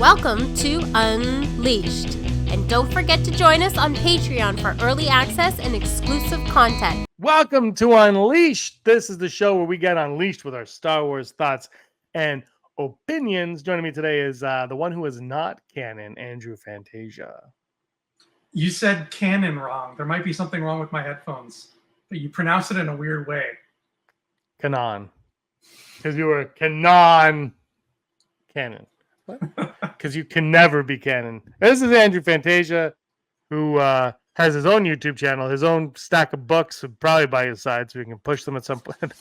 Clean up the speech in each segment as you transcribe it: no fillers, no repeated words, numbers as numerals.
Welcome to Unleashed. And don't forget to join us on Patreon for early access and exclusive content. Welcome to Unleashed. This is the show where we get unleashed with our Star Wars thoughts and opinions. Joining me today is the one who is not canon, Andrew Fantasia. You said canon wrong. There might be something wrong with my headphones, but you pronounce it in a weird way. Canon. Because you were canon. Because you can never be canon. This is Andrew Fantasia, who has his own YouTube channel, his own stack of books, probably by his side, so we can push them at some point.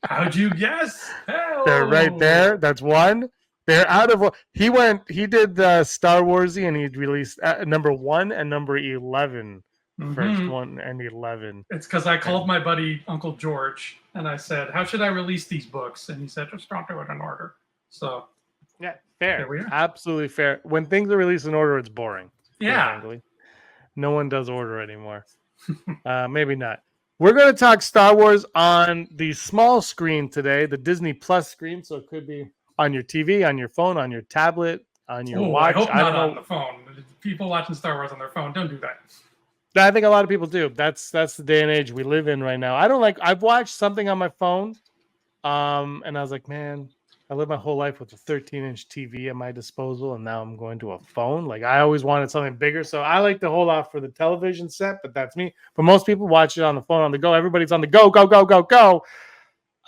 How'd you guess? Hell. They're right there. That's one. They're out of. He did Star Warsy, and he released number 1 and number 11. First 1 and 11. It's because I called my buddy Uncle George, and I said, "How should I release these books?" And he said, "Just don't do it in order." So, yeah, fair. Absolutely fair. When things are released in order, it's boring. Yeah. No one does order anymore. Maybe not. We're going to talk Star Wars on the small screen today, the Disney Plus screen. So it could be on your TV, on your phone, on your tablet, on your watch. I hope not on the phone. People watching Star Wars on their phone, don't do that. I think a lot of people do. That's the day and age we live in right now. I've watched something on my phone, and I was like, man, I lived my whole life with a 13-inch TV at my disposal, and now I'm going to a phone. Like, I always wanted something bigger, so I like to hold off for the television set, but that's me. But most people watch it on the phone on the go. Everybody's on the go, go, go, go, go.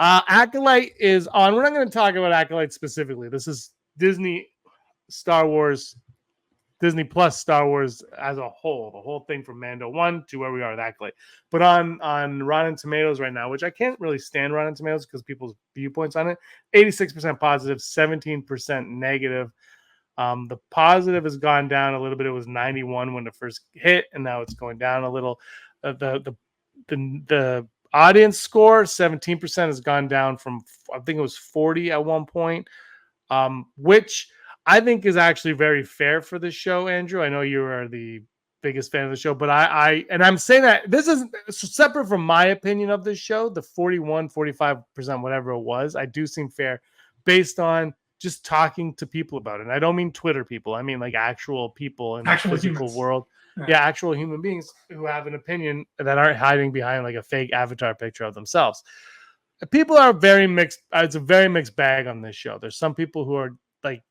Acolyte is on. We're not going to talk about Acolyte specifically. This is Disney Plus Star Wars as a whole, the whole thing from Mando 1 to where we are with Acolyte. But on Rotten Tomatoes right now, which I can't really stand Rotten Tomatoes because people's viewpoints on it, 86% positive, 17% negative. The positive has gone down a little bit. It was 91 when it first hit, and now it's going down a little. The audience score, 17%, has gone down from, I think it was 40 at one point, which I think is actually very fair for this show, Andrew. I know you are the biggest fan of the show, but I'm saying that this is separate from my opinion of this show. The 41, 45%, whatever it was, I do seem fair based on just talking to people about it. And I don't mean Twitter people. I mean like actual people in the physical world. Yeah, actual human beings who have an opinion that aren't hiding behind like a fake avatar picture of themselves. People are very mixed. It's a very mixed bag on this show. There's some people who are like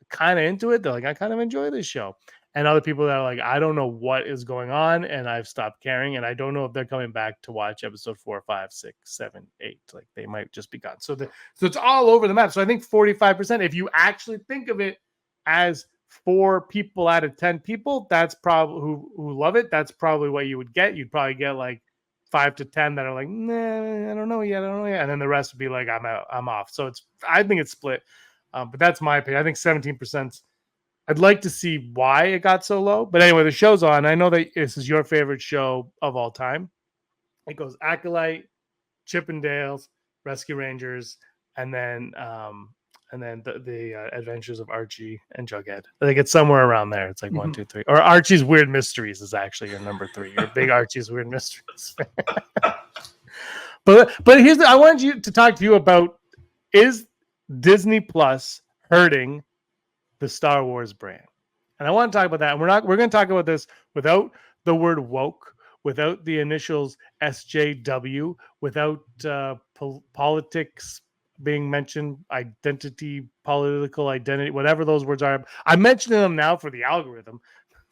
kind of into it. They're like, I kind of enjoy this show. And other people that are like, I don't know what is going on, and I've stopped caring, and I don't know if they're coming back to watch episode 4, 5, 6, 7, 8. Like, they might just be gone. So it's all over the map. So I think 45%, if you actually think of it as 4 people out of 10 people, that's probably who love it. That's probably what you would get. You'd probably get like 5 to 10 that are like, nah, I don't know yet. And then the rest would be like, I'm out, I'm off. So I think it's split. But that's my opinion. I think 17%. I'd like to see why it got so low. But anyway, the show's on. I know that this is your favorite show of all time. It goes Acolyte, Chippendales, Rescue Rangers, and then the Adventures of Archie and Jughead. I think it's somewhere around there. It's like 1, 2, 3. Or Archie's Weird Mysteries is actually your number 3. You're a big Archie's Weird Mysteries fan. But I wanted you to talk to you about, is Disney Plus hurting the Star Wars brand? And I want to talk about that. And we're going to talk about this without the word woke, without the initials SJW, without politics being mentioned, political identity, whatever those words are. I'm mentioning them now for the algorithm.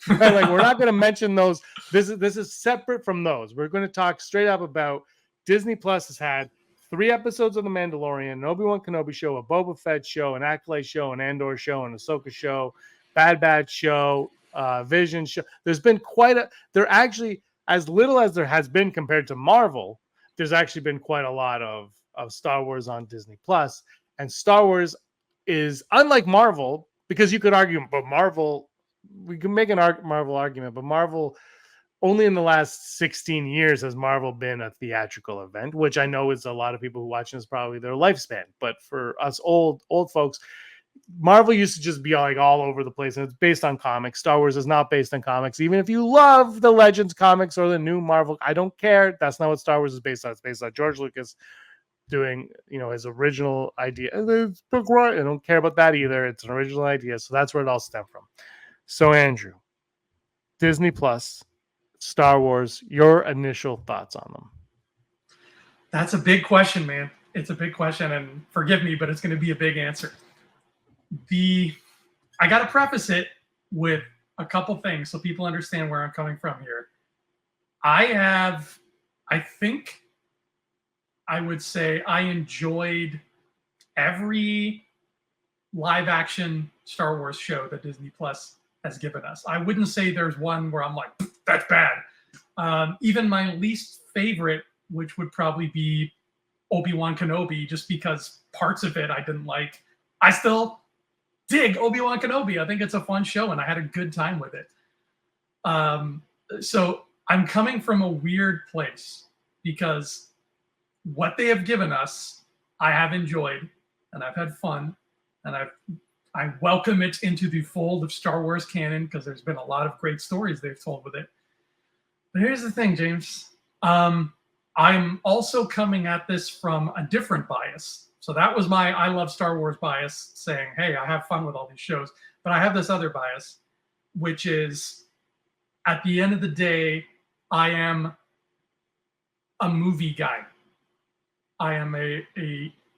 Like, we're not going to mention those. This is separate from those. We're going to talk straight up about Disney Plus has had 3 episodes of The Mandalorian, an Obi-Wan Kenobi show, a Boba Fett show, an Acolyte show, an Andor show, an Ahsoka show, Bad Batch show, Vision show. There's been there actually, as little as there has been compared to Marvel, there's actually been quite a lot of Star Wars on Disney Plus. And Star Wars is unlike Marvel, because you could argue, but Marvel, we can make an Marvel argument, but Marvel, only in the last 16 years has Marvel been a theatrical event, which I know is a lot of people who watch this probably their lifespan. But for us old folks, Marvel used to just be like all over the place, and it's based on comics. Star Wars is not based on comics. Even if you love the Legends comics or the new Marvel, I don't care. That's not what Star Wars is based on. It's based on George Lucas doing, his original idea. And I don't care about that either. It's an original idea. So that's where it all stemmed from. So Andrew, Disney Plus, Star Wars, your initial thoughts on them? That's a big question, man. It's a big question, and forgive me, but it's going to be a big answer. I got to preface it with a couple things so people understand where I'm coming from here. I think I would say I enjoyed every live action Star Wars show that Disney Plus has given us. I wouldn't say there's one where I'm like, that's bad. Even my least favorite, which would probably be Obi-Wan Kenobi, just because parts of it I didn't like. I still dig Obi-Wan Kenobi. I think it's a fun show, and I had a good time with it. So I'm coming from a weird place because what they have given us, I have enjoyed, and I've had fun, and I welcome it into the fold of Star Wars canon because there's been a lot of great stories they've told with it. But here's the thing, James. I'm also coming at this from a different bias. So that was my I love Star Wars bias, saying, hey, I have fun with all these shows. But I have this other bias, which is at the end of the day, I am a movie guy. I am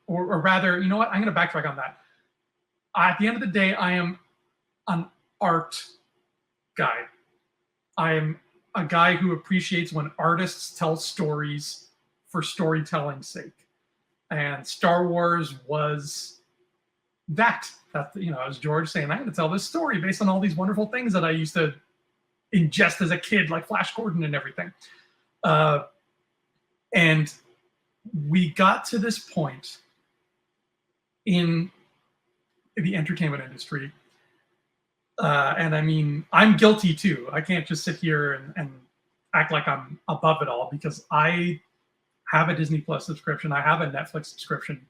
or rather, you know what? I'm going to backtrack on that. At the end of the day, I am an art guy. I am a guy who appreciates when artists tell stories for storytelling's sake. And Star Wars was that. As George saying, I'm going to tell this story based on all these wonderful things that I used to ingest as a kid, like Flash Gordon and everything. And we got to this point in the entertainment industry. And I mean, I'm guilty too. I can't just sit here and act like I'm above it all because I have a Disney Plus subscription. I have a Netflix subscription.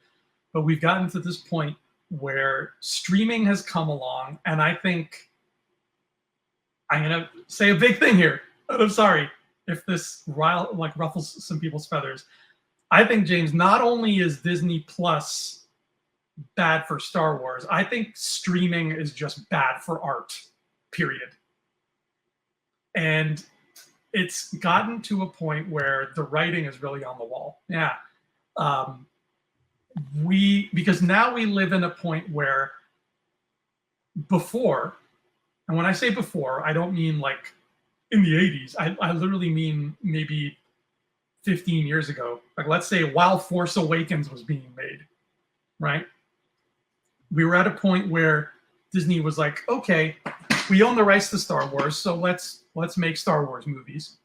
But we've gotten to this point where streaming has come along. And I think I'm going to say a big thing here. But I'm sorry if this ruffles some people's feathers. I think, James, not only is Disney Plus bad for Star Wars, I think streaming is just bad for art, period. And it's gotten to a point where the writing is really on the wall. Yeah. Because now we live in a point where before, and when I say before, I don't mean like in the 80s. I literally mean maybe 15 years ago. Like, let's say while Force Awakens was being made, right? We were at a point where Disney was like, okay, we own the rights to Star Wars, so let's make Star Wars movies.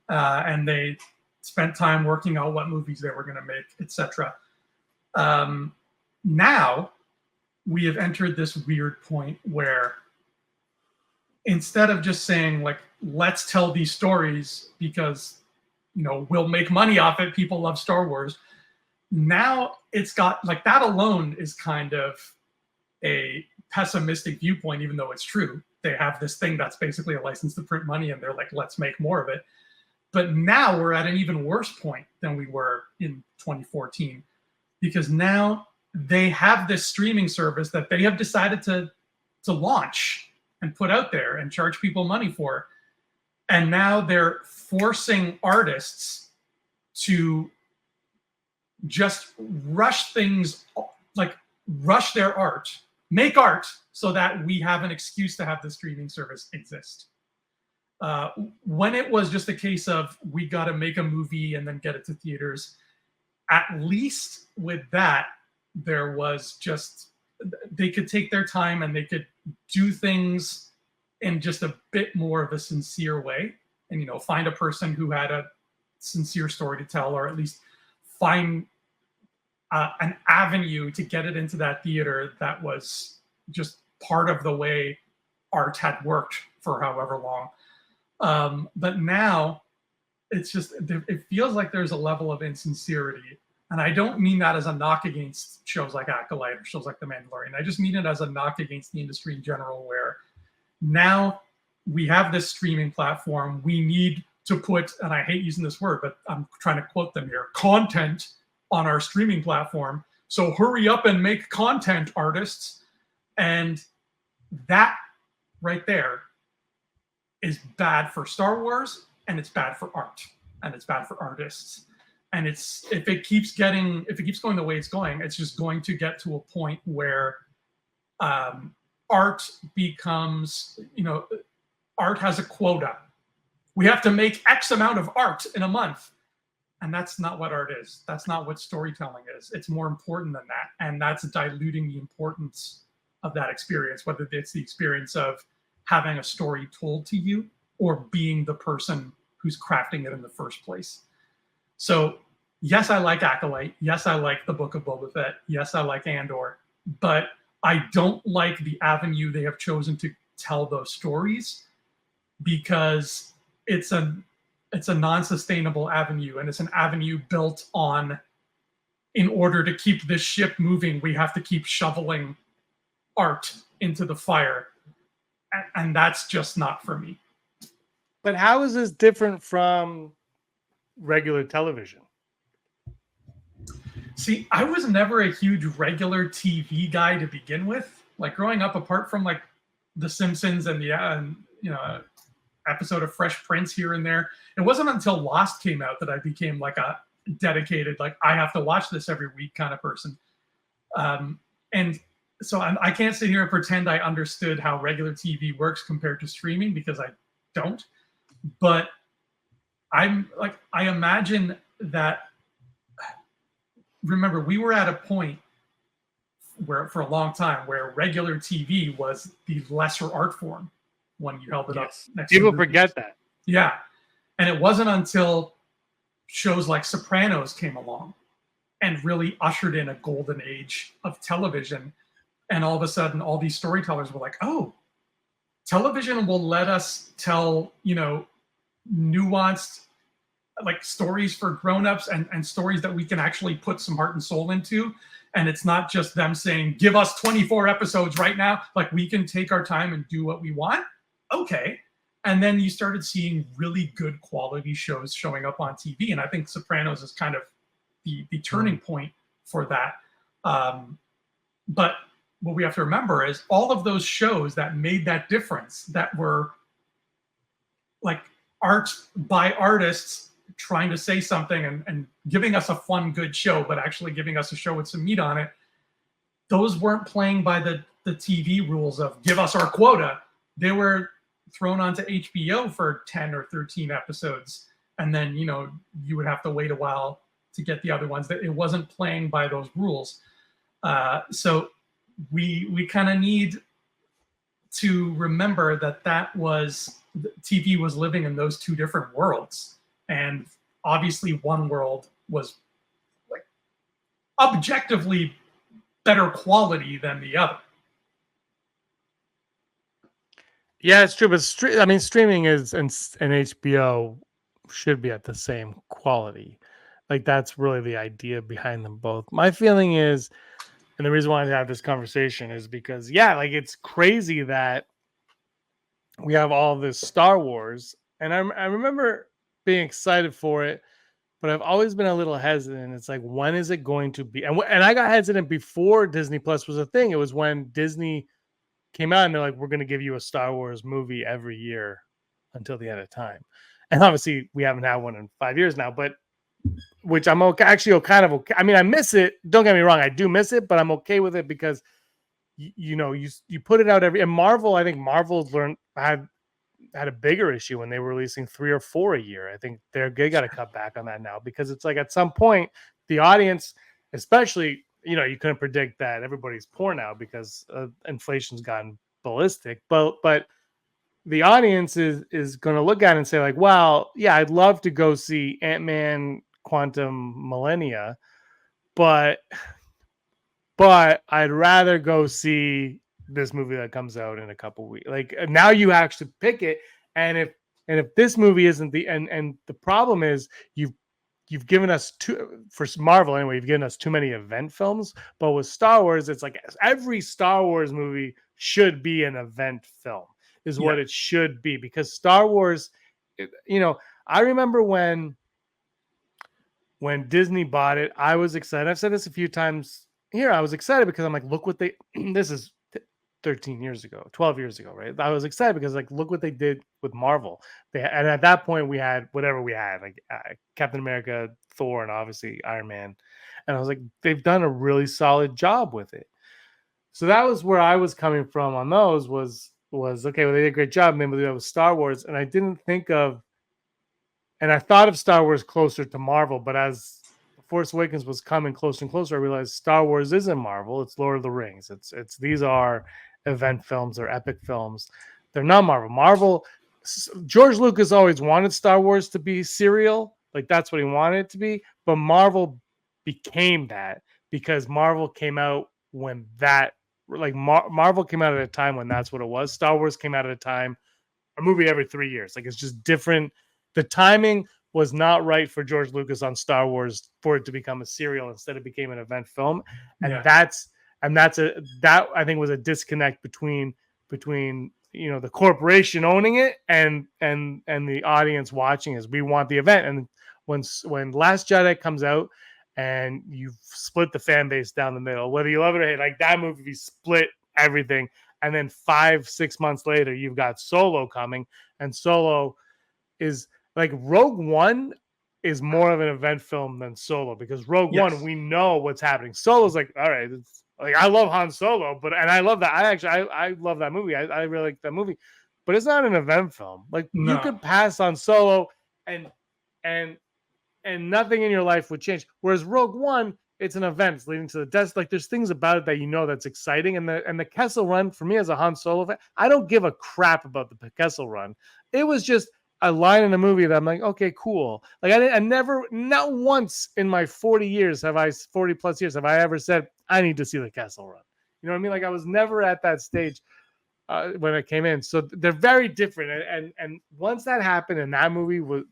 And they spent time working out what movies they were going to make, etc. Now we have entered this weird point where instead of just saying like, let's tell these stories because we'll make money off it, people love Star Wars. Now it's got like that alone is kind of a pessimistic viewpoint, even though it's true. They have this thing that's basically a license to print money and they're like, let's make more of it. But now we're at an even worse point than we were in 2014 because now they have this streaming service that they have decided to launch and put out there and charge people money for. And now they're forcing artists to just rush things, like rush their art, make art so that we have an excuse to have the streaming service exist. When it was just a case of we got to make a movie and then get it to theaters, at least with that, there was just, they could take their time and they could do things in just a bit more of a sincere way and, find a person who had a sincere story to tell, or at least find an avenue to get it into that theater that was just part of the way art had worked for however long. But now it's just, it feels like there's a level of insincerity. And I don't mean that as a knock against shows like Acolyte or shows like The Mandalorian. I just mean it as a knock against the industry in general, where now we have this streaming platform. We need to put, and I hate using this word, but I'm trying to quote them here, content on our streaming platform. So hurry up and make content, artists. And that right there is bad for Star Wars, and it's bad for art, and it's bad for artists. And it's if it keeps going the way it's going, it's just going to get to a point where art becomes, art has a quota. We have to make X amount of art in a month. And that's not what art is. That's not what storytelling is. It's more important than that. And that's diluting the importance of that experience, whether it's the experience of having a story told to you or being the person who's crafting it in the first place. So yes, I like Acolyte. Yes, I like the Book of Boba Fett. Yes, I like Andor. But I don't like the avenue they have chosen to tell those stories, because it's a non-sustainable avenue, and it's an avenue built on, in order to keep this ship moving, we have to keep shoveling art into the fire, and that's just not for me. But how is this different from regular television? See, I was never a huge regular TV guy to begin with. Like growing up, apart from like The Simpsons and the episode of Fresh Prince here and there, it wasn't until Lost came out that I became like a dedicated, like I have to watch this every week kind of person. And so I can't sit here and pretend I understood how regular TV works compared to streaming, because I don't. But I imagine that, remember, we were at a point where for a long time where regular TV was the lesser art form when you held it up next people to forget that. Yeah. And it wasn't until shows like Sopranos came along and really ushered in a golden age of television. And all of a sudden, all these storytellers were like, oh, television will let us tell, nuanced like stories for grown-ups and stories that we can actually put some heart and soul into. And it's not just them saying, give us 24 episodes right now. Like, we can take our time and do what we want. Okay. And then you started seeing really good quality shows showing up on TV. And I think Sopranos is kind of the turning point for that. But what we have to remember is all of those shows that made that difference, that were like art by artists trying to say something and giving us a fun, good show, but actually giving us a show with some meat on it, those weren't playing by the TV rules of give us our quota. They were thrown onto HBO for 10 or 13 episodes. And then, you would have to wait a while to get the other ones. That it wasn't playing by those rules. So we kind of need to remember that was TV was living in those two different worlds. And obviously one world was like objectively better quality than the other. Yeah, it's true. But streaming is and HBO should be at the same quality. Like, that's really the idea behind them both. My feeling is, and the reason why I have this conversation is because, it's crazy that we have all this Star Wars, and I remember being excited for it, but I've always been a little hesitant. It's like, when is it going to be? And I got hesitant before Disney Plus was a thing. It was when Disney came out and they're like, we're going to give you a Star Wars movie every year until the end of time. And obviously we haven't had one in 5 years now, but which I'm okay, actually kind of okay. I mean, I miss it. Don't get me wrong. I do miss it, but I'm okay with it because you put it out every, and Marvel, I think Marvel's had a bigger issue when they were releasing 3 or 4 a year. I think they got to cut back on that now, because it's like at some point the audience, especially, you couldn't predict that everybody's poor now because inflation's gotten ballistic, but the audience is going to look at it and say like, well, yeah, I'd love to go see Ant-Man Quantum Millennia, but I'd rather go see this movie that comes out in a couple weeks. Like, now you actually pick it. And if this movie isn't and the problem is you've given us for Marvel anyway, you've given us too many event films, but with Star Wars, it's like every Star Wars movie should be an event film is what it should be, because Star Wars, I remember when when Disney bought it, I was excited. I've said this a few times here. I was excited because I'm like, look what they, this is 13 years ago, 12 years ago, right? I was excited because like, look what they did with Marvel. And at that point we had whatever we had, like Captain America, Thor, and obviously Iron Man. And I was like, they've done a really solid job with it. So that was where I was coming from on those was okay, well, they did a great job. Maybe that was Star Wars. And I didn't think of, and I thought of Star Wars closer to Marvel, but as Force Awakens was coming closer and closer, I realized Star Wars isn't Marvel. It's Lord of the Rings. It's these are event films or epic films. They're not Marvel. George Lucas always wanted Star Wars to be serial. Like that's what he wanted it to be. But Marvel became that because Marvel came out when that, like Marvel came out at a time when that's what it was. Star Wars came out at a time, a movie every 3 years. Like it's just different. The timing was not right for George Lucas on Star Wars for it to become a serial. Instead, it became an event film, and that I think was a disconnect between the corporation owning it and the audience watching. Is we want the event, and when Last Jedi comes out and you've split the fan base down the middle, whether you love it or hate, like that movie split everything. And then 5-6 months later, you've got Solo coming, and Solo is like Rogue One is more of an event film than Solo because Rogue One, we know what's happening. Solo's like, all right, it's, like I love Han Solo, and I love that. I love that movie. I really like that movie, but it's not an event film. Like you could pass on Solo, and nothing in your life would change. Whereas Rogue One, it's an event. It's leading to the death. Like there's things about it that that's exciting. And the Kessel Run for me as a Han Solo fan, I don't give a crap about the Kessel Run. It was just a line in a movie that I'm like, okay, cool. Like I never, not once in my 40 plus years have I ever said I need to see the Kessel Run. You know what I mean? Like I was never at that stage when it came in. So they're very different. And once that happened, and that movie was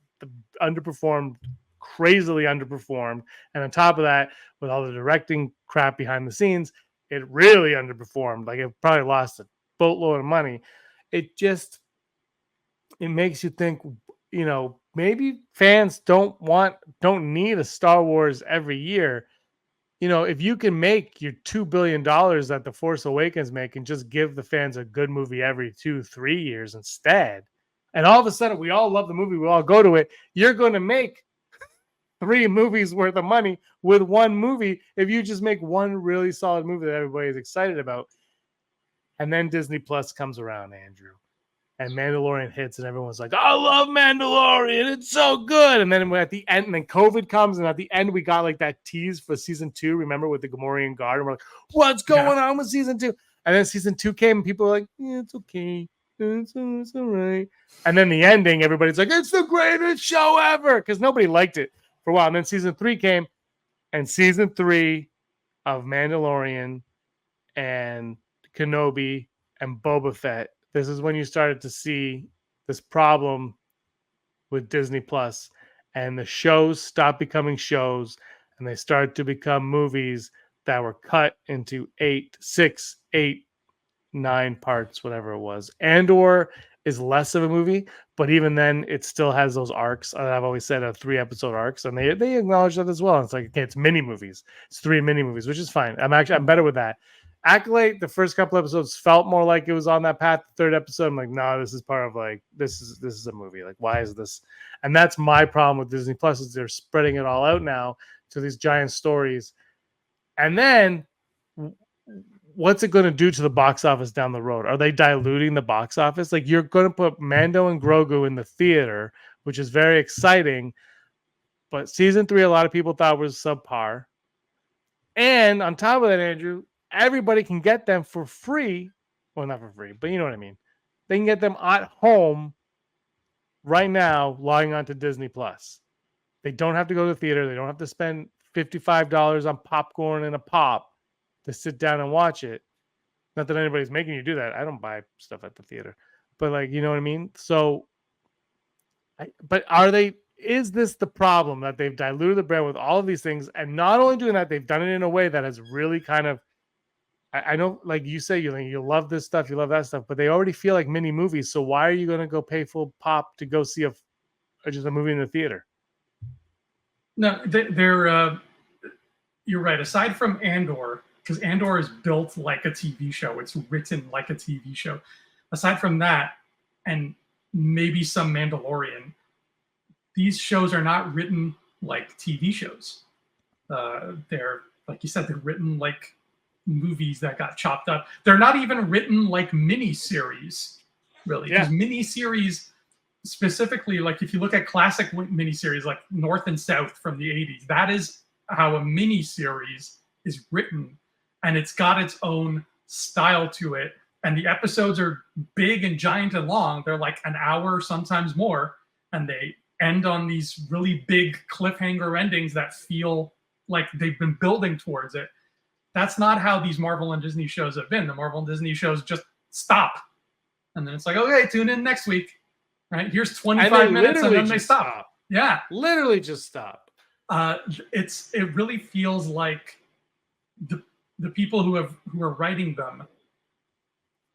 crazily underperformed, and on top of that, with all the directing crap behind the scenes, it really underperformed. Like it probably lost a boatload of money. It makes you think, maybe fans don't need a Star Wars every year. If you can make your $2 billion that The Force Awakens make and just give the fans a good movie every 2-3 years instead, and all of a sudden we all love the movie, we all go to it, you're going to make 3 movies worth of money with one movie if you just make one really solid movie that everybody is excited about. And then Disney Plus comes around, Andrew, and Mandalorian hits, and everyone's like, I love Mandalorian, it's so good. And then at the end, and then COVID comes, and at the end we got like that tease for season 2, remember, with the Gamorrean Guard, and we're like, what's going on with season 2? And then season 2 came, and people were like, yeah, it's okay, it's all right. And then the ending, everybody's like, it's the greatest show ever, because nobody liked it for a while. And then season 3 came, and season 3 of Mandalorian and Kenobi and Boba Fett, this is when you started to see this problem with Disney Plus, and the shows stopped becoming shows, and they started to become movies that were cut into 6, 8, 9 parts, whatever it was. Andor is less of a movie, but even then, it still has those arcs. I've always said 3-episode arcs, and they acknowledge that as well. It's like, okay, it's mini movies. It's 3 mini movies, which is fine. I'm better with that. Acolyte, the first couple episodes felt more like it was on that path. The 3rd episode, I'm like, no, this is part of like this is a movie. Like, why is this? And that's my problem with Disney Plus, is they're spreading it all out now to these giant stories. And then what's it going to do to the box office down the road? Are they diluting the box office? Like, you're going to put Mando and Grogu in the theater, which is very exciting, but season 3, a lot of people thought was subpar. And on top of that, Andrew, everybody can get them for free. Well, not for free, but you know what I mean. They can get them at home right now, logging on to Disney Plus. They don't have to go to the theater. They don't have to spend $55 on popcorn and a pop to sit down and watch it. Not that anybody's making you do that. I don't buy stuff at the theater, but like, you know what I mean? So, but is this the problem, that they've diluted the brand with all of these things? And not only doing that, they've done it in a way that has really kind of, I know, like you say, you love this stuff, you love that stuff, but they already feel like mini movies. So why are you going to go pay full pop to go see just a movie in the theater? No, they're you're right. Aside from Andor, because Andor is built like a TV show, it's written like a TV show. Aside from that, and maybe some Mandalorian, these shows are not written like TV shows. They're, like you said, they're written like movies that got chopped up. They're not even written like mini series, really, because mini series, specifically, like if you look at classic miniseries like North and South from the 80s, that is how a mini series is written, and it's got its own style to it. And the episodes are big and giant and long. They're like an hour, sometimes more, and they end on these really big cliffhanger endings that feel like they've been building towards it. That's not how these Marvel and Disney shows have been. The Marvel and Disney shows just stop, and then it's like, okay, tune in next week. Right, here's 25 minutes, and then they stop. Yeah, literally just stop. It really feels like the people who are writing them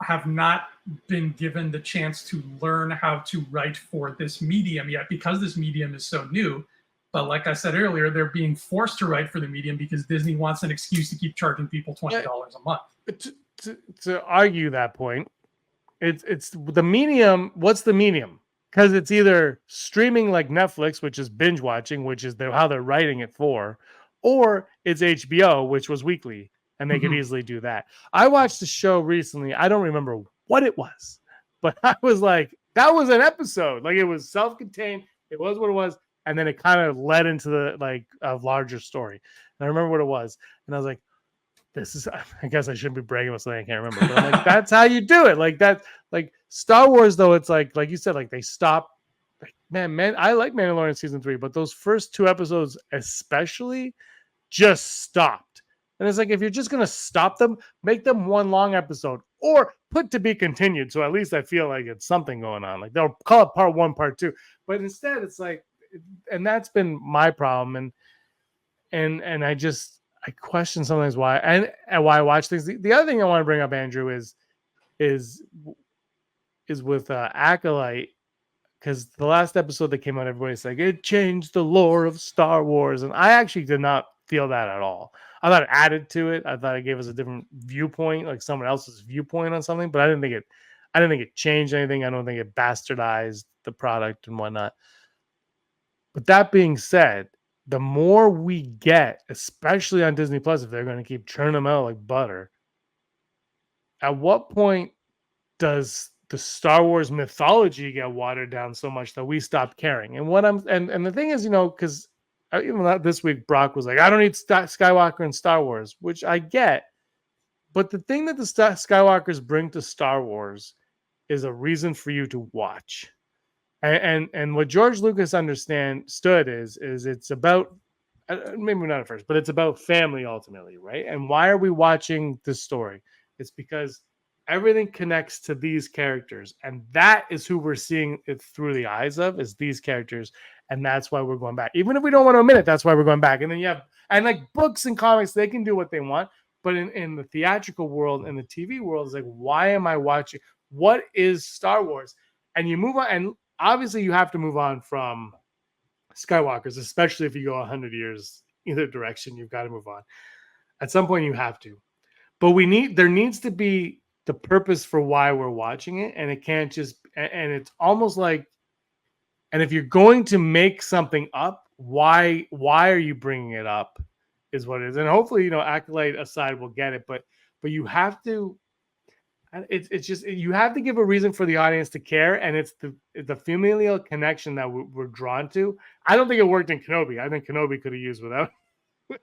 have not been given the chance to learn how to write for this medium yet, because this medium is so new. But like I said earlier, they're being forced to write for the medium because Disney wants an excuse to keep charging people $20 a month. To argue that point, it's the medium. What's the medium? Because it's either streaming like Netflix, which is binge watching, which is how they're writing it for, or it's HBO, which was weekly, and they could easily do that. I watched a show recently. I don't remember what it was, but I was like, that was an episode. Like, it was self-contained. It was what it was. And then it kind of led into the like a larger story. And I remember what it was. And I was like, I guess I shouldn't be bragging about something I can't remember. But I'm like, that's how you do it. Like that, like Star Wars, though, it's like you said, like they stop. Like, man, I like Mandalorian season 3, but those first 2 episodes especially just stopped. And it's like, if you're just gonna stop them, make them one long episode or put to be continued. So at least I feel like it's something going on. Like they'll call it part 1, part 2. But instead, it's like, and that's been my problem. And I question sometimes why and why I watch things. The other thing I want to bring up, Andrew, is with Acolyte, because the last episode that came out, everybody's like, it changed the lore of Star Wars, and I actually did not feel that at all. I thought it added to it. I thought it gave us a different viewpoint, like someone else's viewpoint on something, but I didn't think it changed anything. I don't think it bastardized the product and whatnot. But that being said, the more we get, especially on Disney Plus, if they're going to keep churning them out like butter, at what point does the Star Wars mythology get watered down so much that we stop caring? And the thing is, because even this week, Brock was like, I don't need Skywalker in Star Wars, which I get. But the thing that the Skywalkers bring to Star Wars is a reason for you to watch. And what George Lucas understood is it's about, maybe not at first, but it's about family ultimately, right? And why are we watching this story? It's because everything connects to these characters, and that is who we're seeing it through the eyes of, is these characters, and that's why we're going back. Even if we don't want to admit it, that's why we're going back. And then like books and comics, they can do what they want, but in the theatrical world and the TV world, it's like, why am I watching? What is Star Wars? And you move on, and obviously you have to move on from Skywalkers, especially if you go 100 years either direction. You've got to move on. At some point, you have to. But there needs to be the purpose for why we're watching it, and it can't just. And it's almost like, and if you're going to make something up, why are you bringing it up? Is what it is. And hopefully, Acolyte aside, we'll get it. But you have to. It's just, you have to give a reason for the audience to care, and it's the familial connection that we're drawn to. I don't think it worked in Kenobi. I think Kenobi could have used without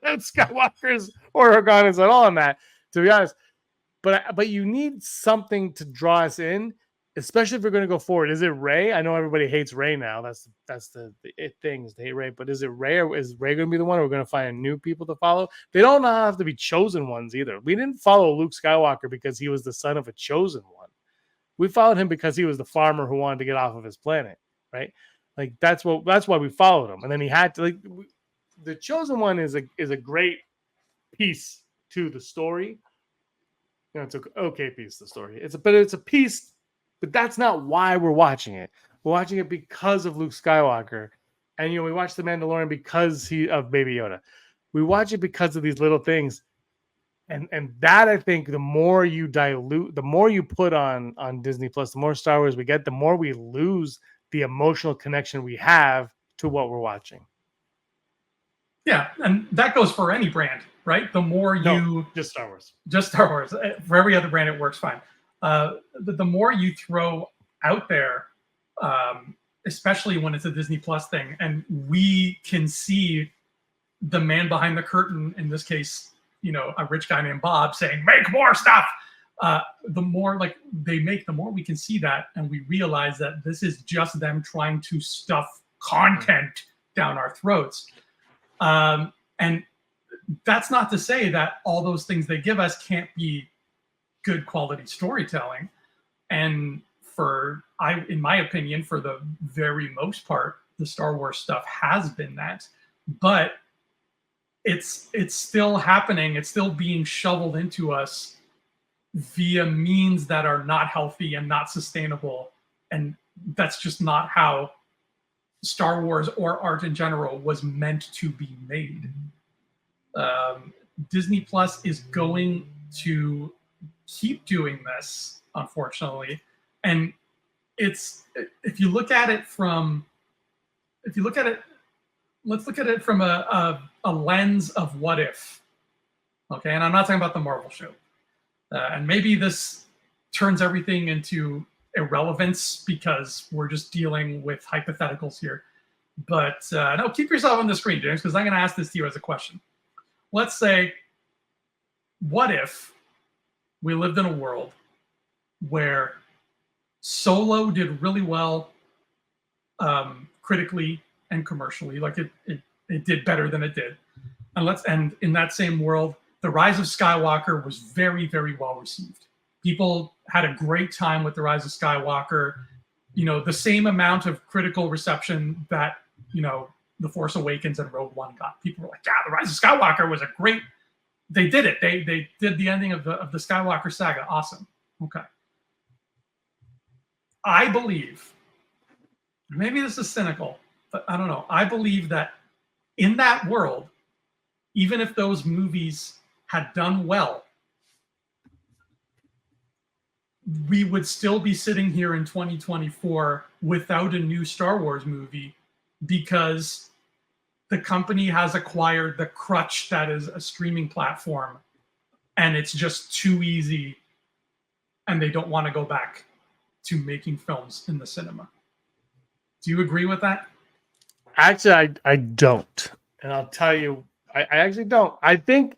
Skywalkers or Organas at all in that, to be honest. But you need something to draw us in, especially if we're going to go forward. Is it Rey? I know everybody hates Rey now. That's the it thing, is to hate Rey. But is it Rey, or is Rey going to be the one? Or we're going to find new people to follow? They don't have to be chosen ones either. We didn't follow Luke Skywalker because he was the son of a chosen one. We followed him because he was the farmer who wanted to get off of his planet, right? Like that's why we followed him. And then he had to, the chosen one is a great piece to the story. It's an okay piece of the story. It's a piece. But that's not why we're watching it. We're watching it because of Luke Skywalker. And we watch The Mandalorian because of Baby Yoda. We watch it because of these little things. And that, I think, the more you dilute, the more you put on Disney Plus, the more Star Wars we get, the more we lose the emotional connection we have to what we're watching. Yeah, and that goes for any brand, right? The more you just Star Wars. Just Star Wars. For every other brand, it works fine. The more you throw out there, especially when it's a Disney Plus thing, and we can see the man behind the curtain, in this case, a rich guy named Bob, saying, make more stuff. The more like they make, the more we can see that, and we realize that this is just them trying to stuff content down our throats. And that's not to say that all those things they give us can't be good quality storytelling. And in my opinion, for the very most part, the Star Wars stuff has been that. But it's still happening. It's still being shoveled into us via means that are not healthy and not sustainable. And that's just not how Star Wars or art in general was meant to be made. Disney Plus is going to keep doing this, unfortunately. And if you look at it, let's look at it from a lens of what if. Okay, and I'm not talking about the Marvel show. And maybe this turns everything into irrelevance because we're just dealing with hypotheticals here. But no, keep yourself on the screen, James, because I'm going to ask this to you as a question. Let's say, what if we lived in a world where Solo did really well critically and commercially, like it did better than it did. And in that same world, The Rise of Skywalker was very, very well received. People had a great time with The Rise of Skywalker. The same amount of critical reception that, The Force Awakens and Rogue One got. People were like, yeah, The Rise of Skywalker was they did it. They did the ending of the Skywalker saga. Awesome. Okay. I believe, maybe this is cynical, but I don't know. I believe that in that world, even if those movies had done well, we would still be sitting here in 2024 without a new Star Wars movie because the company has acquired the crutch that is a streaming platform, and it's just too easy, and they don't want to go back to making films in the cinema. Do you agree with that? Actually, I don't. And I'll tell you, I actually don't. I think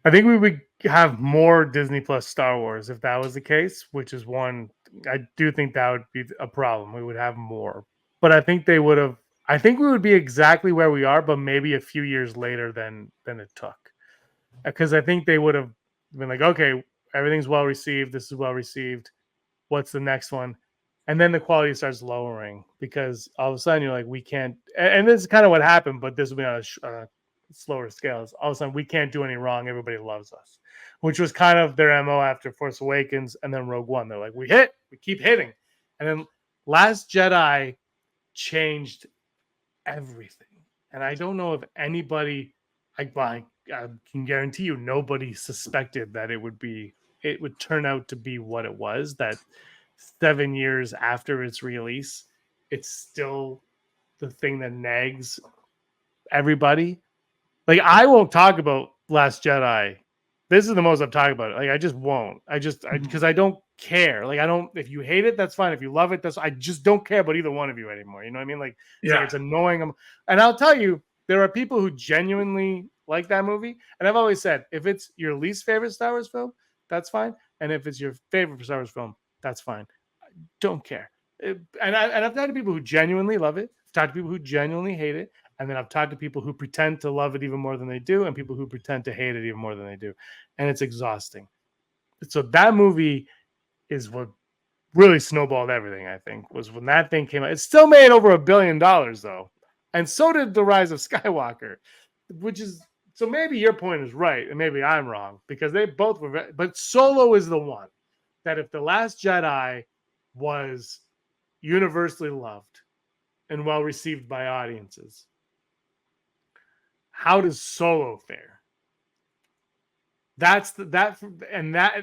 we would have more Disney Plus Star Wars if that was the case, which is one. I do think that would be a problem. We would have more. But I think we would be exactly where we are, but maybe a few years later than it took. Because I think they would have been like, okay, everything's well received. This is well received. What's the next one? And then the quality starts lowering because all of a sudden you're like, we can't. And this is kind of what happened, but this will be on a slower scale. All of a sudden we can't do any wrong. Everybody loves us, which was kind of their MO after Force Awakens and then Rogue One. They're like, we keep hitting. And then Last Jedi changed everything. And I don't know if anybody, I can guarantee you, nobody suspected that it would turn out to be what it was, that 7 years after its release, it's still the thing that nags everybody. Like, I won't talk about Last Jedi. This is the most I've talked about it. Like, I just won't. Because I don't care. Like, if you hate it, that's fine. If you love it, I just don't care about either one of you anymore. You know what I mean? Like, it's annoying. And I'll tell you, there are people who genuinely like that movie. And I've always said, if it's your least favorite Star Wars film, that's fine. And if it's your favorite Star Wars film, that's fine. I don't care. And I've talked to people who genuinely love it. I've talked to people who genuinely hate it. And then I've talked to people who pretend to love it even more than they do, and people who pretend to hate it even more than they do. And it's exhausting. So that movie is what really snowballed everything, I think, was when that thing came out. It still made over $1 billion, though. And so did The Rise of Skywalker, so maybe your point is right, and maybe I'm wrong, because they both were, but Solo is the one that if The Last Jedi was universally loved, and well received by audiences. How does Solo fare? That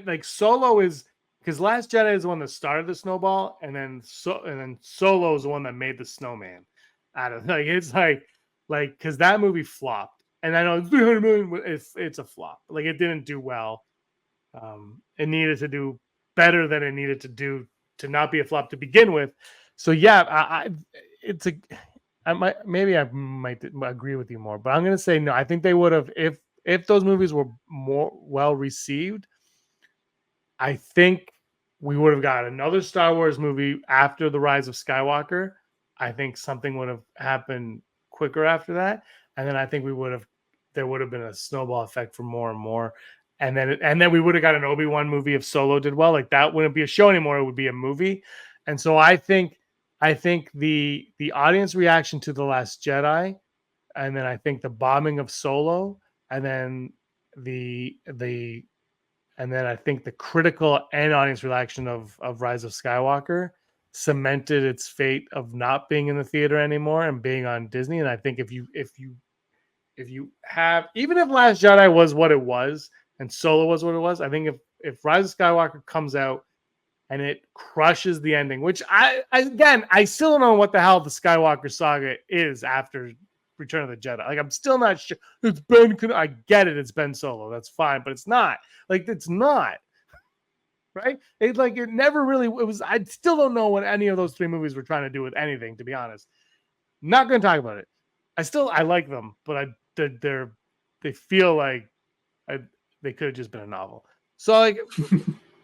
like Solo is, because Last Jedi is the one that started the snowball, and then Solo is the one that made the snowman out of, like, it's like because that movie flopped, and I know 300 million, it's a flop. Like, it didn't do well. It needed to do better than it needed to do to not be a flop to begin with. So yeah, I might agree with you more, but I'm gonna say no. I think they would have, if those movies were more well received. I think we would have got another Star Wars movie after The Rise of Skywalker. I think something would have happened quicker after that, and then I think there would have been a snowball effect for more and more, and then we would have got an Obi-Wan movie if Solo did well. Like, that wouldn't be a show anymore; it would be a movie. And so I think the audience reaction to The Last Jedi, and then I think the bombing of Solo, and then I think the critical and audience reaction of Rise of Skywalker cemented its fate of not being in the theater anymore and being on Disney. And I think if you have, even if Last Jedi was what it was and Solo was what it was, I think if Rise of Skywalker comes out and it crushes the ending, which I still don't know what the hell the Skywalker saga is after Return of the Jedi. Like, I'm still not sure. It's Ben. I get it. It's Ben Solo. That's fine, but it's not. Like, it's not. Right? It never really. It was. I still don't know what any of those three movies were trying to do with anything. To be honest, not going to talk about it. I like them, but they feel like they could have just been a novel. So, like,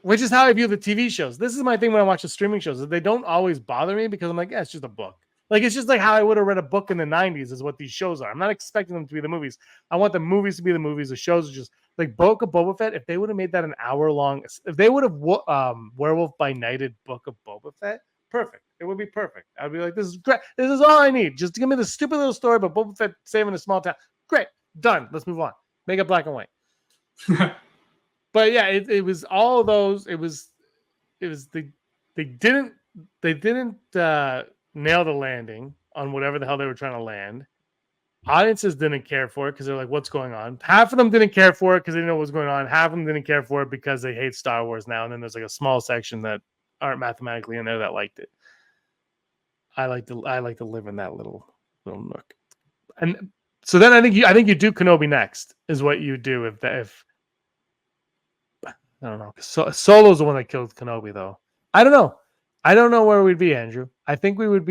which is how I view the TV shows. This is my thing when I watch the streaming shows. That they don't always bother me because I'm like, yeah, it's just a book. Like, it's just like how I would have read a book in the 90s is what these shows are. I'm not expecting them to be the movies. I want the movies to be the movies. The shows are just like Book of Boba Fett. If they would have made that an hour long, if they would have Werewolf by Nighted Book of Boba Fett, perfect. It would be perfect. I'd be like, this is great. This is all I need. Just give me the stupid little story about Boba Fett saving a small town. Great. Done. Let's move on. Make it black and white. But yeah, it was all of those. It was they didn't nail the landing on whatever the hell they were trying to land. Audiences didn't care for it because they're like, what's going on? Half of them didn't care for it because they didn't know what was going on. Half of them didn't care for it because they hate Star Wars now. And then there's like a small section that aren't mathematically in there that liked it. I like to live in that little nook. And so then I think you do Kenobi next is what you do if I don't know. Solo's the one that killed Kenobi though. I don't know. I don't know where we'd be, Andrew. I don't think we would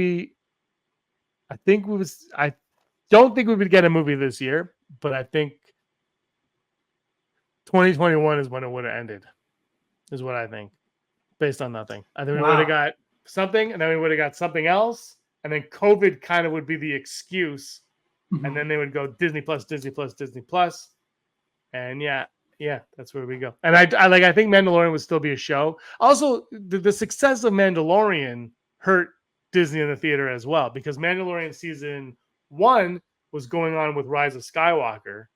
get a movie this year, but I think 2021 is when it would have ended, is what I think, based on nothing. I think we would have got something, and then we would have got something else, and then COVID kind of would be the excuse, and then they would go Disney Plus, and yeah, that's where we go. And I think Mandalorian would still be a show. Also, the success of Mandalorian hurt Disney in the theater as well, because Mandalorian season 1 was going on with Rise of Skywalker,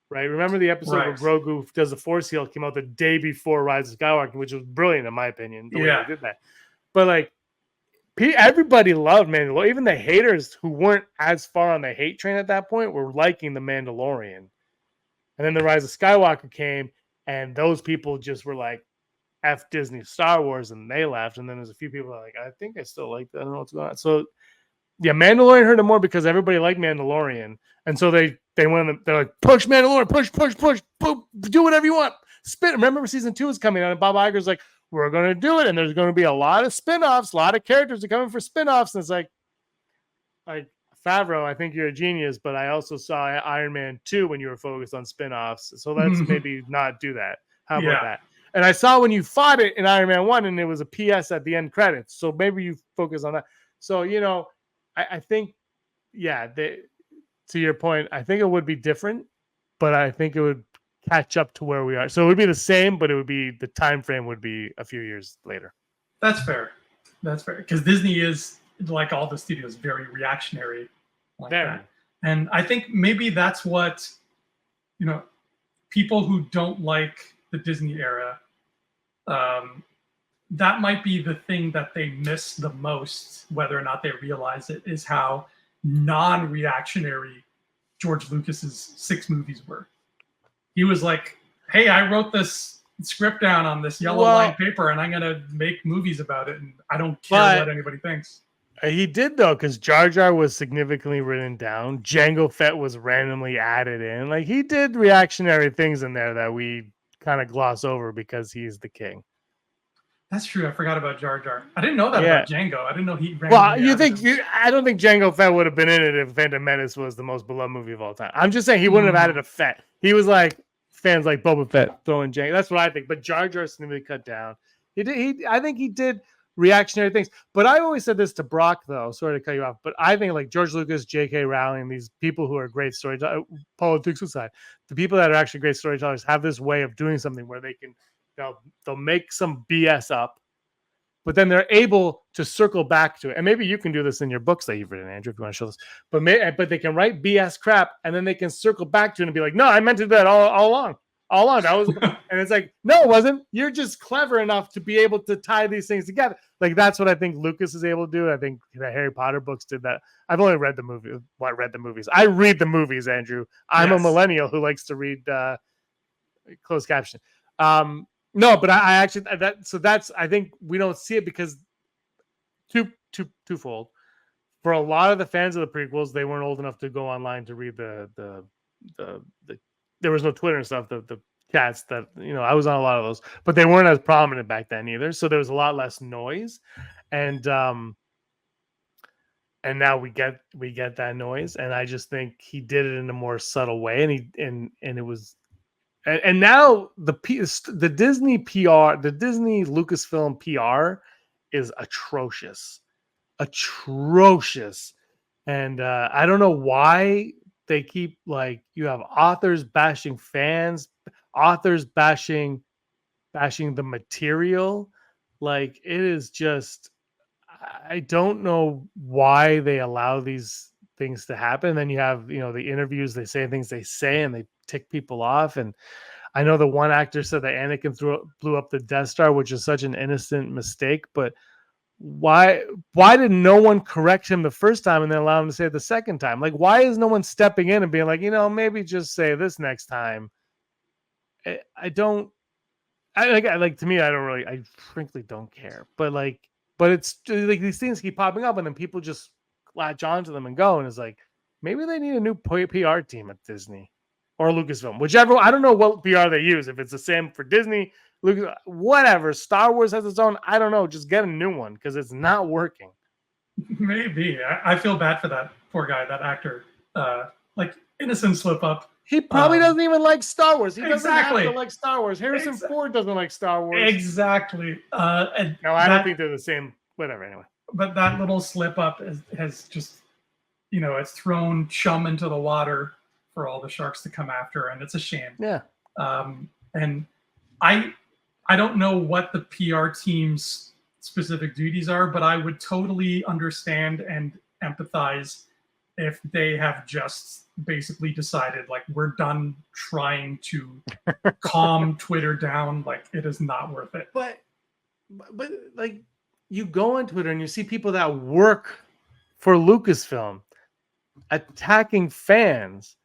right? Remember the episode where Grogu does the Force heal came out the day before Rise of Skywalker, which was brilliant in my opinion. The way they did that. But like, everybody loved Mandalorian. Even the haters who weren't as far on the hate train at that point were liking the Mandalorian. And then the Rise of Skywalker came, and those people just were like, F Disney Star Wars, and they left. And then there's a few people that are like, I think I still like that. I don't know what's going on. So yeah, Mandalorian hurt it more because everybody liked Mandalorian. And so they're like, push Mandalorian, push, do whatever you want. Spin. Remember season 2 is coming out, and Bob Iger's like, we're going to do it. And there's going to be a lot of spin-offs, a lot of characters are coming for spin-offs. And it's like Favreau, I think you're a genius, but I also saw Iron Man 2 when you were focused on spin-offs. So let's maybe not do that. How about that? And I saw when you fought it in Iron Man 1 and it was a PS at the end credits. So maybe you focus on that. So, I think, to your point, I think it would be different, but I think it would catch up to where we are. So it would be the same, but the time frame would be a few years later. That's fair. Because Disney is, like all the studios, very reactionary like that. And I think maybe that's what, people who don't like the Disney era that might be the thing that they miss the most, whether or not they realize it, is how non-reactionary George Lucas's 6 movies were. He was like, hey, I wrote this script down on this yellow line paper and I'm going to make movies about it. And I don't care what anybody thinks. He did, though, because Jar Jar was significantly written down. Jango Fett was randomly added in. Like, he did reactionary things in there that we kind of gloss over because he's the king. That's true. I forgot about Jar Jar. I didn't know that about Jango. I didn't know he ran. Well, I don't think Jango Fett would have been in it if Phantom Menace was the most beloved movie of all time. I'm just saying he wouldn't have added a Fett. He was like fans like Boba Fett throwing Jango. That's what I think. But Jar Jar significantly cut down. I think he did reactionary things. But I always said this to Brock, though. Sorry to cut you off. But I think like George Lucas, J.K. Rowling, these people who are great storytellers, politics aside, the people that are actually great storytellers have this way of doing something where they'll make some BS up, but then they're able to circle back to it. And maybe you can do this in your books that you've written, Andrew, if you want to show this. But they can write BS crap, and then they can circle back to it and be like, no, I meant to do that all along. All along. That was, and it's like, no, it wasn't. You're just clever enough to be able to tie these things together. Like, that's what I think Lucas is able to do. I think the Harry Potter books did that. I've only read the movie. Read the movies. I read the movies, Andrew. I'm a millennial who likes to read closed caption. No, but I actually I think we don't see it because twofold. For a lot of the fans of the prequels, they weren't old enough to go online to read the there was no Twitter and stuff. The chats that I was on a lot of those, but they weren't as prominent back then either. So there was a lot less noise, and now we get that noise, and I just think he did it in a more subtle way, and it was. And now the Disney PR, the Disney Lucasfilm PR is atrocious. And I don't know why they keep you have authors bashing fans, authors bashing the material. Like, it is just, I don't know why they allow these things to happen. And then you have, the interviews, they say things they say and they tick people off. And I know the one actor said that Anakin blew up the Death Star, which is such an innocent mistake, but why did no one correct him the first time and then allow him to say it the second time? Like, why is no one stepping in and being like, maybe just say this next time? I frankly don't care, but it's like these things keep popping up and then people just latch onto them and go, and it's like, maybe they need a new PR team at Disney or Lucasfilm, whichever. I don't know what PR they use. If it's the same for Disney, Lucas, whatever. Star Wars has its own. I don't know. Just get a new one because it's not working. Maybe. I feel bad for that poor guy, that actor. Innocent slip up. He probably doesn't even like Star Wars. He doesn't have to like Star Wars. Harrison Ford doesn't like Star Wars. Exactly. I don't think they're the same. Whatever. Anyway. But that little slip up has just, it's thrown chum into the water for all the sharks to come after, and it's a shame. Yeah. And I don't know what the PR team's specific duties are, but I would totally understand and empathize if they have just basically decided, we're done trying to calm Twitter down. It is not worth it. But you go on Twitter and you see people that work for Lucasfilm attacking fans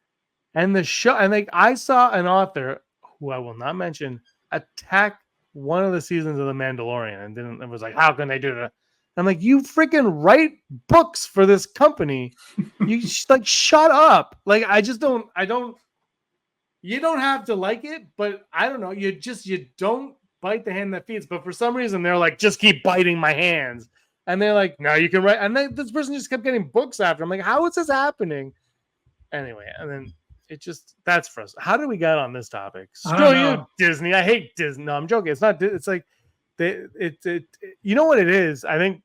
and the show. And I saw an author who I will not mention attack one of the seasons of The Mandalorian and was like, how can they do that? I'm like, you freaking write books for this company. You shut up. I don't, you don't have to like it, but I don't know. You don't bite the hand that feeds. But for some reason, they're like, just keep biting my hands. And they're like, no, you can write. And this person just kept getting books after. I'm like, how is this happening? Anyway, and then that's for us. How did we get on this topic? Screw you, Disney. I hate Disney. No, I'm joking. It's not. It's like, you know what it is? I think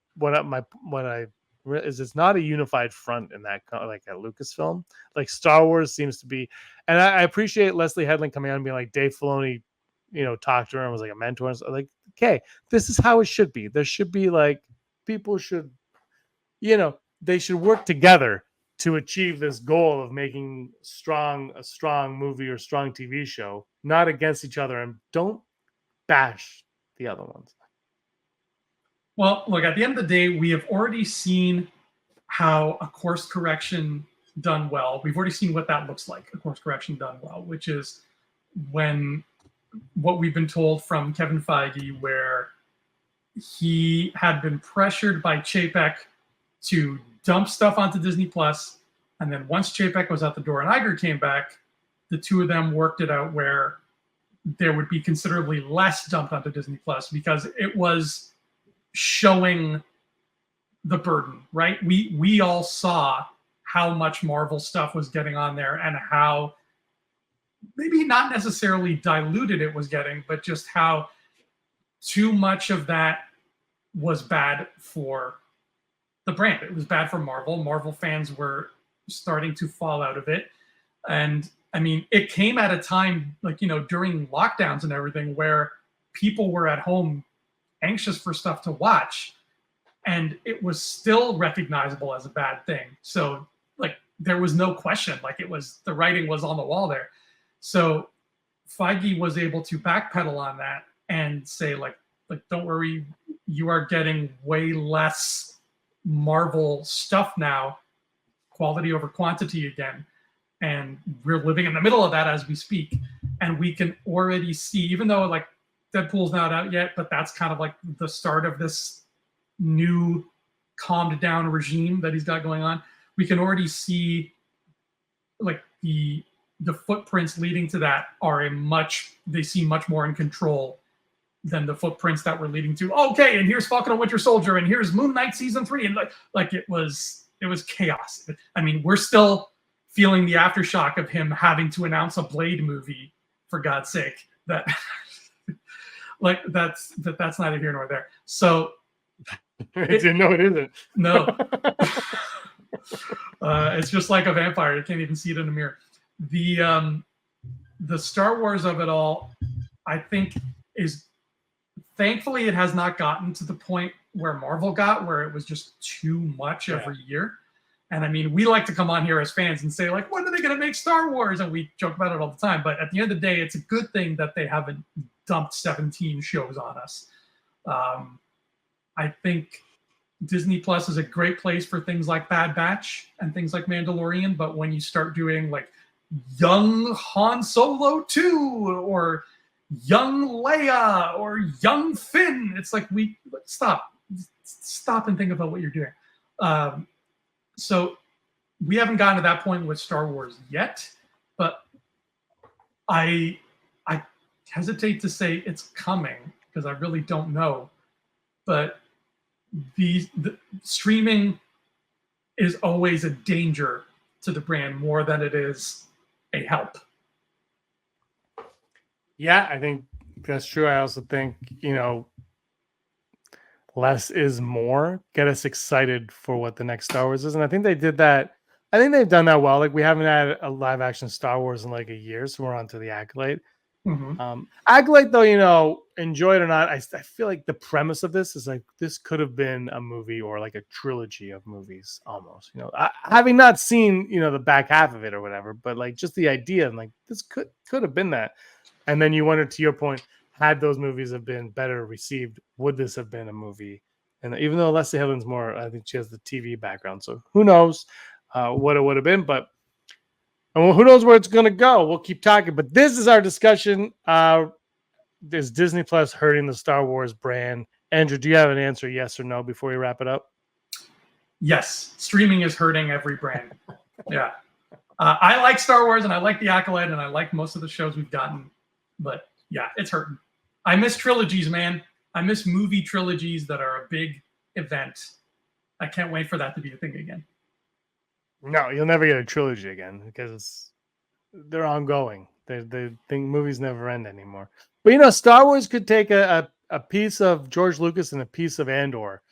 it's not a unified front in that, at Lucasfilm. Star Wars seems to be, and I appreciate Leslie Headland coming out and being like, Dave Filoni, talked to her and was like a mentor. And so, okay, this is how it should be. There should be people should, they should work together to achieve this goal of making a strong movie or strong TV show, not against each other, and don't bash the other ones. Well, look, at the end of the day, we have already seen how a course correction done well. We've already seen what that looks like, a course correction done well, which is when what we've been told from Kevin Feige, where he had been pressured by Chapek to dump stuff onto Disney Plus, and then once Chapek was out the door and Iger came back, the two of them worked it out where there would be considerably less dumped onto Disney Plus because it was showing the burden, right? We all saw how much Marvel stuff was getting on there and how maybe not necessarily diluted it was getting, but just how too much of that was bad for the brand. It was bad for Marvel. Marvel fans were starting to fall out of it. And I mean, it came at a time like, during lockdowns and everything where people were at home anxious for stuff to watch. And it was still recognizable as a bad thing. So like there was no question, like it was, the writing was on the wall there. So Feige was able to backpedal on that and say like, don't worry, you are getting way less Marvel stuff now, quality over quantity again. And we're living in the middle of that as we speak. And we can already see, even though like Deadpool's not out yet, but that's kind of like the start of this new calmed down regime that he's got going on. We can already see like the footprints leading to that are they seem much more in control than the footprints that were leading to, okay, and here's Falcon and Winter Soldier, and here's Moon Knight season 3, and like it was chaos. I mean, we're still feeling the aftershock of him having to announce a Blade movie, for God's sake. That like that's neither here nor there. So no, it isn't. No. It's just like a vampire. You can't even see it in a mirror. The Star Wars of it all, I think, is thankfully it has not gotten to the point where Marvel got, where it was just too much every year. And I mean, we like to come on here as fans and say, like, when are they going to make Star Wars? And we joke about it all the time. But at the end of the day, it's a good thing that they haven't dumped 17 shows on us. I think Disney Plus is a great place for things like Bad Batch and things like Mandalorian. But when you start doing like Young Han Solo 2 or Young Leia or Young Finn, it's like, stop and think about what you're doing. So we haven't gotten to that point with Star Wars yet, but I hesitate to say it's coming because I really don't know. But the streaming is always a danger to the brand more than it is a help. Yeah, I think that's true. I also think, less is more. Get us excited for what the next Star Wars is. And I think they did that. I think they've done that well. Like, we haven't had a live action Star Wars in like a year, so we're on to the Acolyte. Mm-hmm. Acolyte, though, enjoy it or not, I feel like the premise of this is like, this could have been a movie or like a trilogy of movies almost, having not seen, the back half of it or whatever, but like just the idea and like this could have been that. And then you wonder, to your point, had those movies have been better received, would this have been a movie? And even though Leslie Headland's more, I think she has the TV background, so who knows what it would have been, but who knows where it's going to go. We'll keep talking, but this is our discussion. Is Disney Plus hurting the Star Wars brand? Andrew, do you have an answer, yes or no, before we wrap it up? Yes, streaming is hurting every brand. Yeah. I like Star Wars and I like The Acolyte and I like most of the shows we've gotten, but yeah, it's hurting. I miss trilogies, man. I miss movie trilogies that are a big event. I can't wait for that to be a thing again. No, you'll never get a trilogy again because they're ongoing. They think movies never end anymore. But Star Wars could take a piece of George Lucas and a piece of Andor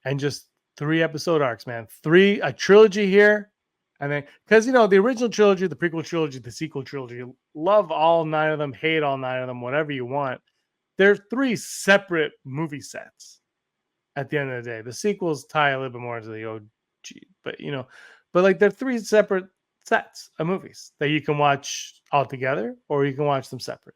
and just 3 episode arcs, man. A trilogy here. And then, because, the original trilogy, the prequel trilogy, the sequel trilogy, love all 9 of them, hate all 9 of them, whatever you want. They're 3 separate movie sets at the end of the day. The sequels tie a little bit more into the OG, but like they're 3 separate sets of movies that you can watch all together or you can watch them separate.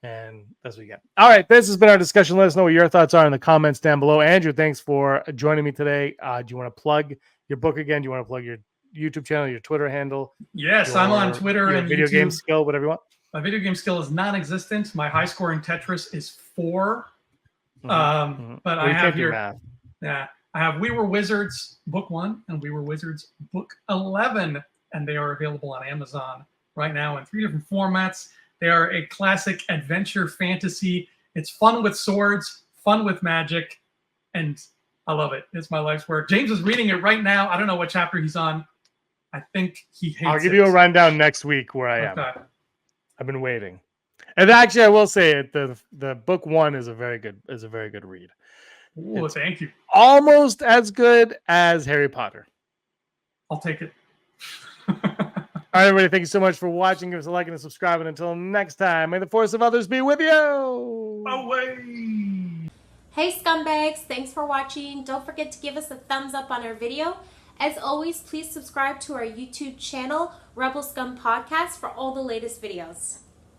And that's what we get. All right, this has been our discussion. Let us know what your thoughts are in the comments down below. Andrew, thanks for joining me today. Do you want to plug your book again? Do you want to plug your YouTube channel, your Twitter handle? Yes, I'm on Twitter your and video YouTube. game skill, whatever you want. My video game skill is non-existent. My high score in Tetris is 4. But Well, I you have can't do here, math. yeah, I have We Were Wizards Book 1 and We Were Wizards Book 11, and they are available on Amazon right now in 3 different formats. They are a classic adventure fantasy. It's fun with swords, fun with magic, and I love it. It's my life's work. James is reading it right now. I don't know what chapter he's on. I think he hates it. I'll give you a rundown next week where I am. Okay. I've been waiting. And actually, I will say it. The book 1 is a very good read. Oh, thank you. Almost as good as Harry Potter. I'll take it. All right, everybody. Thank you so much for watching. Give us a like and a subscribe. And until next time, may the force of others be with you. Away. Hey scumbags, thanks for watching. Don't forget to give us a thumbs up on our video. As always, please subscribe to our YouTube channel, Rebel Scum Podcast, for all the latest videos.